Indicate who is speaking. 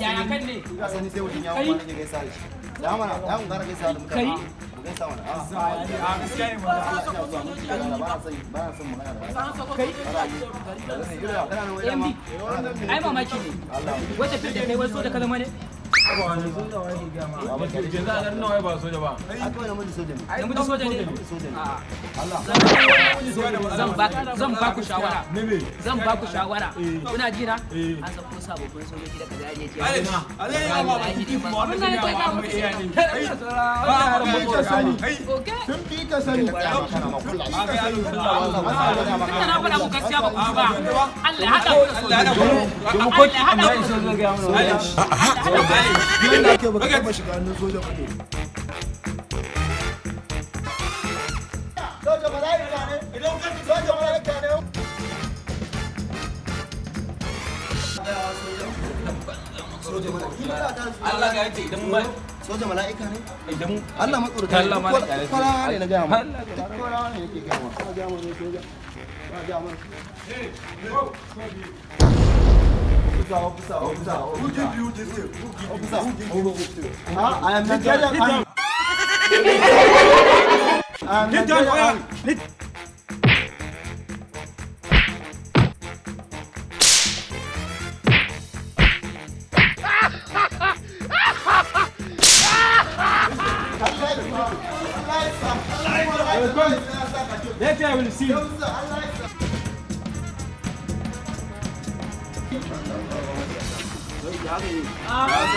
Speaker 1: Yaya kan ne?
Speaker 2: Ya mana, ya mun gara gaisa da mutane. Mu gaisa mana. A gaskiya ne ba na son magana da
Speaker 1: Kai? Ai mamaki ne. Wata fil da kai wani so da kalma ne?
Speaker 3: ba wani soja wani gama yanzu a garin nawa ba soja ba
Speaker 2: a kawai namiji soja ne
Speaker 1: namiji soja ne
Speaker 2: Allah
Speaker 1: zan ba ku shawara zan ba ku shawara kuna ji na an sako sababbin sojoji da kaza ne ji
Speaker 3: alai ba ba ki mu wannan ne ga mu iya ne
Speaker 2: ba har mu ta sani sun fi ka sani kana ma kullu
Speaker 1: kana fara ku gaskiya ba ku ba Allah hada ku
Speaker 3: mu ko ki amma in so zo ga mu
Speaker 2: yana ke baka taba shiga hannun soja ba ne soja malaika ne idan ka ci soja malaika ne soja malaika
Speaker 3: Allah ga yace idan ma
Speaker 2: soja malaika ne
Speaker 3: idan
Speaker 2: Allah matsurta
Speaker 3: Allah malaika ne
Speaker 2: fara ne na ga mu fara ne yake ga mu ga mu ne soja ga mu I am Nigerian. Get down, Later I will see you.
Speaker 1: Ah!